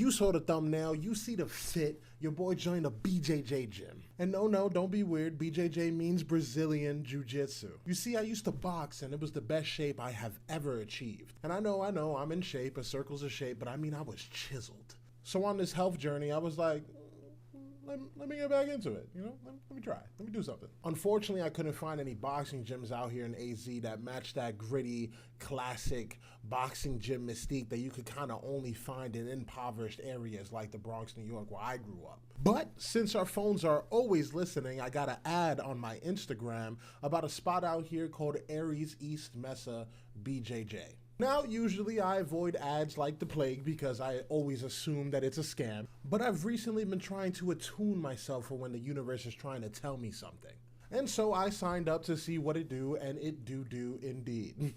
You saw the thumbnail, you see the fit, your boy joined a BJJ gym. And no, don't be weird, BJJ means Brazilian Jiu Jitsu. You see, I used to box and it was the best shape I have ever achieved. And I know, I'm in shape, a circle's a shape, but I mean I was chiseled. So on this health journey, I was like, let me get back into it, you know? Let me try, let me do something. Unfortunately, I couldn't find any boxing gyms out here in AZ that matched that gritty, classic boxing gym mystique that you could kind of only find in impoverished areas like the Bronx, New York, where I grew up. But since our phones are always listening, I got an ad on my Instagram about a spot out here called Aries East Mesa BJJ. Now, usually I avoid ads like the plague because I always assume that it's a scam, but I've recently been trying to attune myself for when the universe is trying to tell me something. And so I signed up to see what it do, and it do indeed.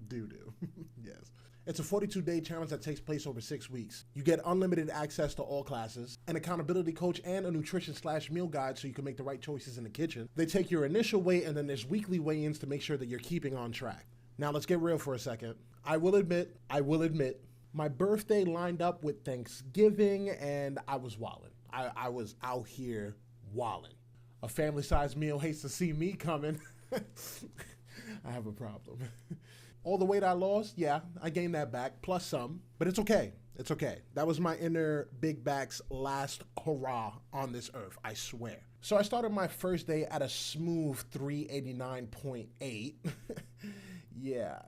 do. Yes. It's a 42-day challenge that takes place over 6 weeks. You get unlimited access to all classes, an accountability coach, and a nutrition/meal guide so you can make the right choices in the kitchen. They take your initial weight, and then there's weekly weigh-ins to make sure that you're keeping on track. Now let's get real for a second. I will admit, my birthday lined up with Thanksgiving and I was wildin'. I was out here wildin'. A family-sized meal hates to see me coming. I have a problem. All the weight I lost, yeah, I gained that back, plus some, but it's okay. It's okay. That was my inner big back's last hurrah on this earth, I swear. So I started my first day at a smooth 389.8. Yeah.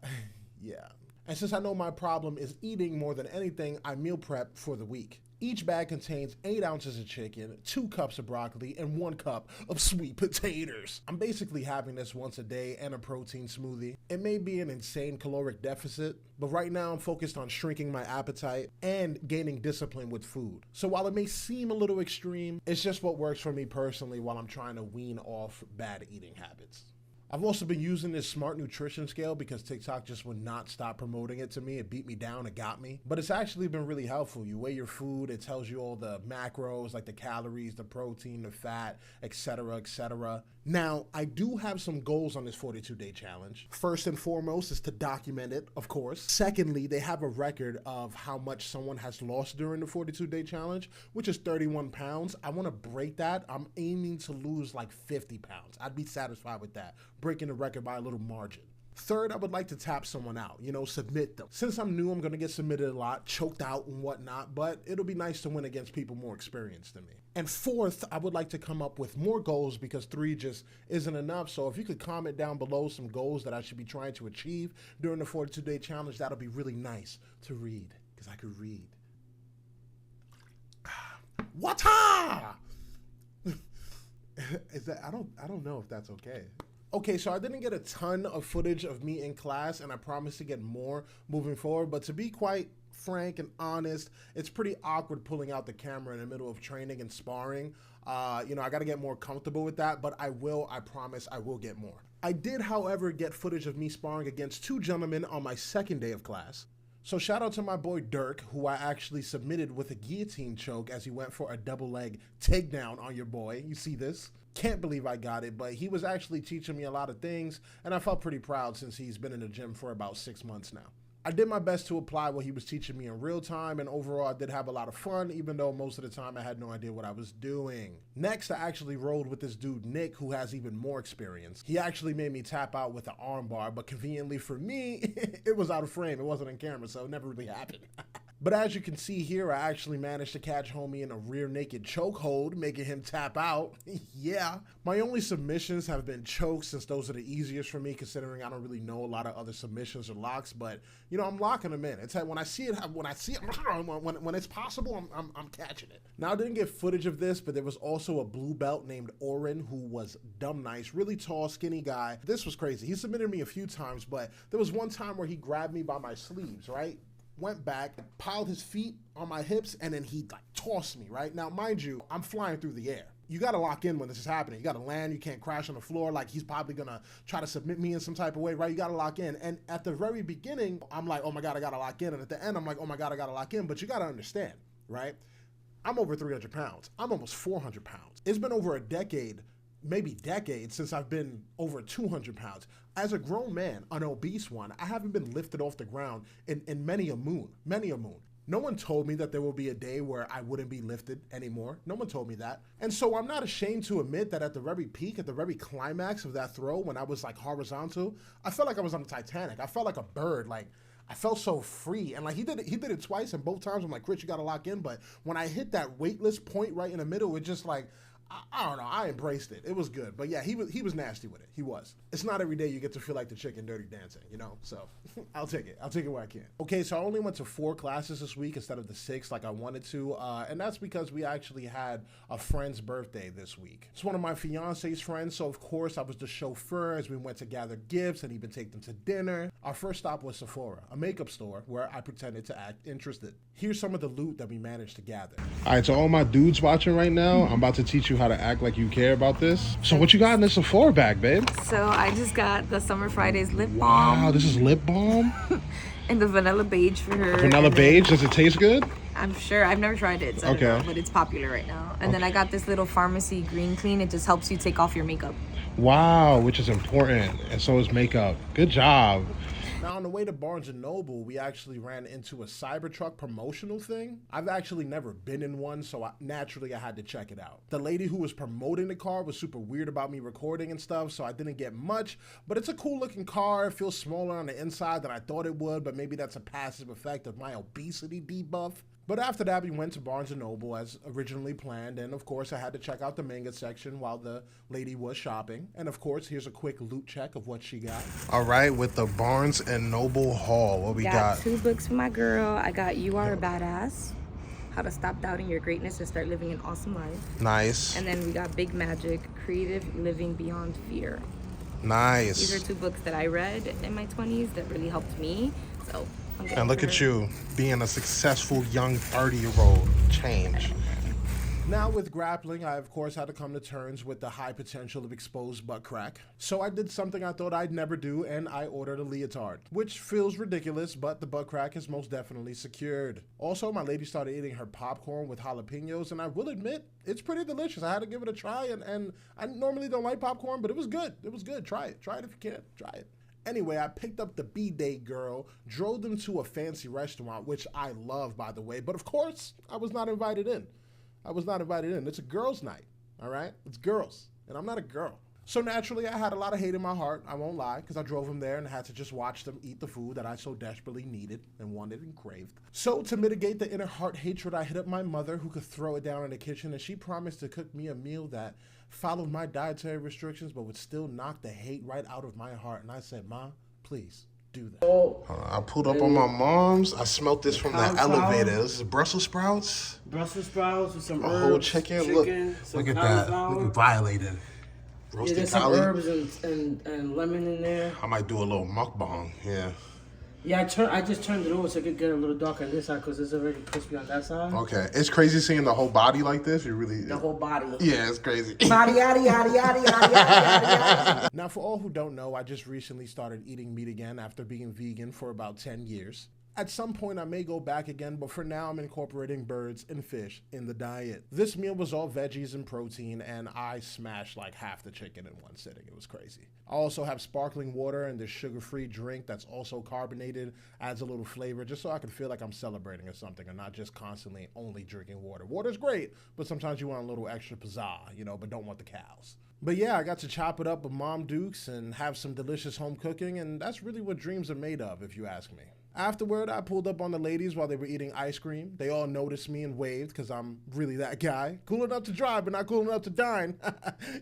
And since I know my problem is eating more than anything, I meal prep for the week. Each bag contains 8 ounces of chicken, 2 cups of broccoli, and 1 cup of sweet potatoes. I'm basically having this once a day and a protein smoothie. It may be an insane caloric deficit, but right now I'm focused on shrinking my appetite and gaining discipline with food. So while it may seem a little extreme, it's just what works for me personally while I'm trying to wean off bad eating habits. I've also been using this smart nutrition scale because TikTok just would not stop promoting it to me. It beat me down, it got me. But it's actually been really helpful. You weigh your food, it tells you all the macros, like the calories, the protein, the fat, etc., etc. Now, I do have some goals on this 42-day challenge. First and foremost is to document it, of course. Secondly, they have a record of how much someone has lost during the 42-day challenge, which is 31 pounds. I want to break that. I'm aiming to lose like 50 pounds. I'd be satisfied with that, breaking the record by a little margin. Third, I would like to tap someone out, submit them. Since I'm new, I'm gonna get submitted a lot, choked out and whatnot, but it'll be nice to win against people more experienced than me. And fourth, I would like to come up with more goals because 3 just isn't enough. So if you could comment down below some goals that I should be trying to achieve during the 42-day challenge, that'll be really nice to read, because I could read. Wata! Is that, I don't know if that's okay. Okay, so I didn't get a ton of footage of me in class, and I promise to get more moving forward, but to be quite frank and honest, it's pretty awkward pulling out the camera in the middle of training and sparring. I got to get more comfortable with that, but I promise I will get more. I did, however, get footage of me sparring against 2 gentlemen on my second day of class. So shout out to my boy Dirk, who I actually submitted with a guillotine choke as he went for a double leg takedown on your boy. You see this? Can't believe I got it, but he was actually teaching me a lot of things, and I felt pretty proud since he's been in the gym for about 6 months now. I did my best to apply what he was teaching me in real time, and overall I did have a lot of fun, even though most of the time I had no idea what I was doing. Next, I actually rolled with this dude Nick, who has even more experience. He actually made me tap out with an arm bar, but conveniently for me, it was out of frame. It wasn't on camera, so it never really happened. But as you can see here, I actually managed to catch homie in a rear naked chokehold, making him tap out. Yeah. My only submissions have been chokes, since those are the easiest for me, considering I don't really know a lot of other submissions or locks, but I'm locking them in. It's like when it's possible, I'm catching it. Now, I didn't get footage of this, but there was also a blue belt named Oren who was dumb nice, really tall, skinny guy. This was crazy. He submitted me a few times, but there was one time where he grabbed me by my sleeves, right? Went back, piled his feet on my hips, and then he tossed me, right? Now, mind you, I'm flying through the air. You gotta lock in when this is happening. You gotta land, you can't crash on the floor like he's probably gonna try to submit me in some type of way, right? You gotta lock in. And at the very beginning, I'm like, oh my God, I gotta lock in. And at the end, I'm like, oh my God, I gotta lock in. But you gotta understand, right? I'm over 300 pounds. I'm almost 400 pounds. It's been over a decade, maybe decades, since I've been over 200 pounds. As a grown man, an obese one, I haven't been lifted off the ground in many a moon. No one told me that there will be a day where I wouldn't be lifted anymore. No one told me that. And so I'm not ashamed to admit that at the very peak, at the very climax of that throw, when I was like horizontal, I felt like I was on the Titanic. I felt like a bird. Like, I felt so free. And like he did it twice, and both times I'm like, Chris, you gotta lock in. But when I hit that weightless point right in the middle, it just like, I don't know, I embraced it. It was good. But yeah, he was nasty with it. He was. It's not every day you get to feel like the chick in Dirty Dancing, you know? So I'll take it. I'll take it where I can. Okay, so I only went to 4 classes this week instead of the 6 like I wanted to. And that's because we actually had a friend's birthday this week. It's one of my fiance's friends, so of course I was the chauffeur as we went to gather gifts and even take them to dinner. Our first stop was Sephora, a makeup store where I pretended to act interested. Here's some of the loot that we managed to gather. All right, so all my dudes watching right now, I'm about to teach you how to act like you care about this. So what you got in this Sephora bag, babe? So I just got the Summer Fridays lip balm. Wow, this is lip balm? And the vanilla beige for her. Vanilla beige, does it taste good? I'm sure. I've never tried it, so I don't know, but it's popular right now. And then I got this little pharmacy green clean. It just helps you take off your makeup. Wow, which is important. And so is makeup. Good job. Now, on the way to Barnes & Noble, we actually ran into a Cybertruck promotional thing. I've actually never been in one, so naturally I had to check it out. The lady who was promoting the car was super weird about me recording and stuff, so I didn't get much, but it's a cool looking car. It feels smaller on the inside than I thought it would, but maybe that's a passive effect of my obesity debuff. But after that, we went to Barnes & Noble as originally planned, and of course, I had to check out the manga section while the lady was shopping. And of course, here's a quick loot check of what she got. All right, with the Barnes & Noble haul, what we got? 2 books for my girl. I got You Are a Badass, How to Stop Doubting Your Greatness and Start Living an Awesome Life. Nice. And then we got Big Magic, Creative Living Beyond Fear. Nice. These are 2 books that I read in my 20s that really helped me, so... And look at you, being a successful young 30-year-old. Change. Now with grappling, I of course had to come to terms with the high potential of exposed butt crack. So I did something I thought I'd never do, and I ordered a leotard, which feels ridiculous, but the butt crack is most definitely secured. Also, my lady started eating her popcorn with jalapenos, and I will admit, it's pretty delicious. I had to give it a try, and I normally don't like popcorn, but it was good. It was good. Try it. Try it if you can. Try it. Anyway, I picked up the B-Day girl, drove them to a fancy restaurant, which I love, by the way. But of course, I was not invited in. I was not invited in. It's a girls' night, all right? It's girls, and I'm not a girl. So naturally, I had a lot of hate in my heart, I won't lie, because I drove them there and had to just watch them eat the food that I so desperately needed and wanted and craved. So to mitigate the inner heart hatred, I hit up my mother, who could throw it down in the kitchen, and she promised to cook me a meal that followed my dietary restrictions, but would still knock the hate right out of my heart. And I said, Ma, please do that. I pulled up on my mom's. I smelt this from the elevator. This is Brussels sprouts. Brussels sprouts with some a herbs. Whole chicken. Look at that. Looking violated. Roasted there's some herbs and lemon in there. I might do a little mukbang. Yeah. Yeah, I just turned it over so it could get a little darker on this side because it's already crispy on that side. Okay, it's crazy seeing the whole body like this. The whole body. Yeah, it's crazy. Body, yada, yada, yada, yada, yada, yada. Now, for all who don't know, I just recently started eating meat again after being vegan for about 10 years. At some point, I may go back again, but for now, I'm incorporating birds and fish in the diet. This meal was all veggies and protein, and I smashed like half the chicken in one sitting. It was crazy. I also have sparkling water and this sugar-free drink that's also carbonated, adds a little flavor, just so I can feel like I'm celebrating or something and not just constantly only drinking water. Water's great, but sometimes you want a little extra pizzazz, you know, but don't want the cows. But yeah, I got to chop it up with Mom Dukes and have some delicious home cooking, and that's really what dreams are made of, if you ask me. Afterward, I pulled up on the ladies while they were eating ice cream. They all noticed me and waved because I'm really that guy. Cool enough to drive, but not cool enough to dine.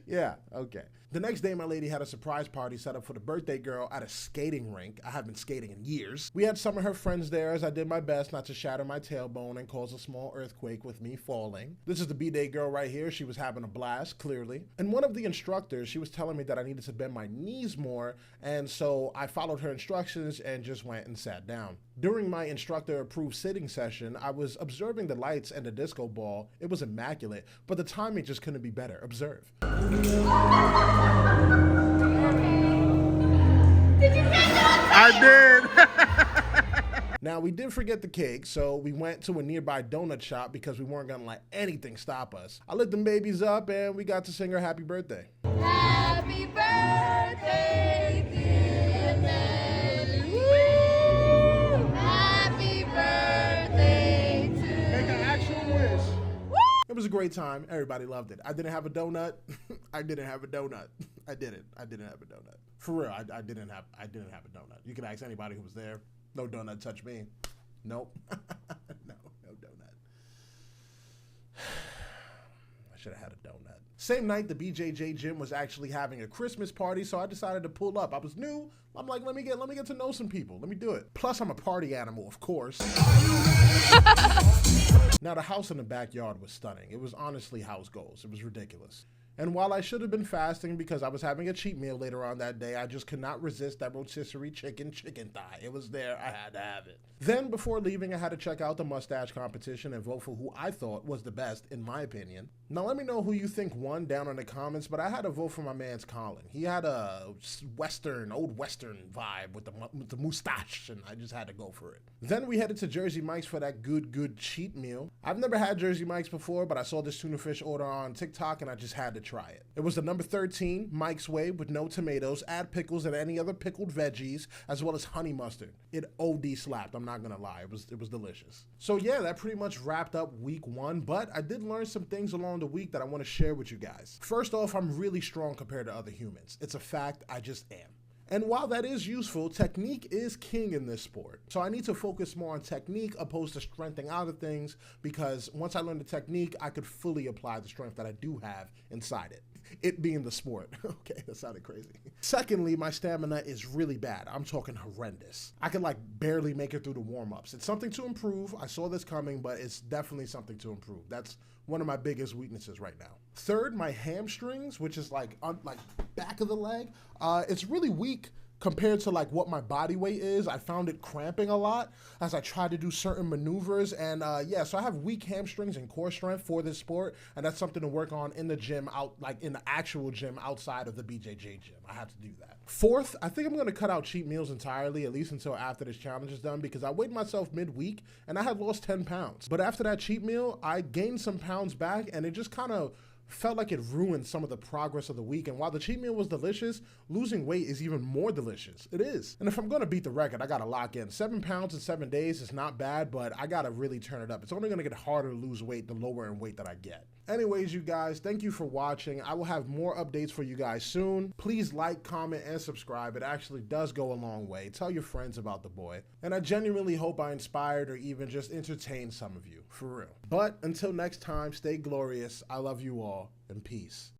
Yeah, okay. The next day, my lady had a surprise party set up for the birthday girl at a skating rink. I haven't been skating in years. We had some of her friends there as I did my best not to shatter my tailbone and cause a small earthquake with me falling. This is the B-Day girl right here. She was having a blast, clearly. And one of the instructors, she was telling me that I needed to bend my knees more, and so I followed her instructions and just went and sat down. During my instructor-approved sitting session, I was observing the lights and the disco ball. It was immaculate, but the timing just couldn't be better. Observe. I did. Now, we did forget the cake, so we went to a nearby donut shop because we weren't gonna let anything stop us. I lit them babies up and we got to sing her happy birthday. Happy birthday, dear Nelly. Woo! Happy birthday It was a great time. Everybody loved it. I didn't have a donut. I didn't have a donut. I didn't have a donut. For real, I didn't have a donut. You can ask anybody who was there. No donut touched me. Nope. No donut. I should have had a donut. Same night, the BJJ gym was actually having a Christmas party, so I decided to pull up. I was new. I'm like, let me get to know some people. Let me do it. Plus, I'm a party animal, of course. Now, the house in the backyard was stunning. It was honestly house goals. It was ridiculous. And while I should have been fasting because I was having a cheat meal later on that day, I just could not resist that rotisserie chicken thigh. It was there. I had to have it. Then, before leaving, I had to check out the mustache competition and vote for who I thought was the best, in my opinion. Now, let me know who you think won down in the comments, but I had to vote for my man's Colin. He had a old Western vibe with the mustache, and I just had to go for it. Then we headed to Jersey Mike's for that good cheat meal. I've never had Jersey Mike's before, but I saw this tuna fish order on TikTok, and I just had to try it. It was the number 13 Mike's Way with no tomatoes, add pickles and any other pickled veggies, as well as honey mustard. It OD slapped, I'm not gonna lie. It was delicious. So yeah, that pretty much wrapped up week 1, but I did learn some things along the week that I want to share with you guys. First off, I'm really strong compared to other humans. It's a fact, I just am. And while that is useful, technique is king in this sport. So I need to focus more on technique opposed to strengthening other things, because once I learn the technique, I could fully apply the strength that I do have inside it. It being the sport. Okay, that sounded crazy. Secondly, my stamina is really bad. I'm talking horrendous. I could like barely make it through the warm-ups. It's something to improve. I saw this coming, but it's definitely something to improve. That's one of my biggest weaknesses right now. Third, my hamstrings, which is like back of the leg, it's really weak compared to like what my body weight is. I found it cramping a lot as I tried to do certain maneuvers, and yeah, so I have weak hamstrings and core strength for this sport, and that's something to work on in the gym, in the actual gym outside of the BJJ gym. I have to do that. Fourth, I think I'm gonna cut out cheat meals entirely, at least until after this challenge is done, because I weighed myself midweek and I had lost 10 pounds. But after that cheat meal, I gained some pounds back, and it just kind of felt like it ruined some of the progress of the week. And while the cheat meal was delicious, losing weight is even more delicious. It is. And if I'm gonna beat the record, I gotta lock in. 7 pounds in 7 days is not bad, but I gotta really turn it up. It's only gonna get harder to lose weight the lower in weight that I get. Anyways, you guys, thank you for watching. I will have more updates for you guys soon. Please like, comment, and subscribe. It actually does go a long way. Tell your friends about the boy. And I genuinely hope I inspired or even just entertained some of you, for real. But until next time, stay glorious. I love you all, and peace.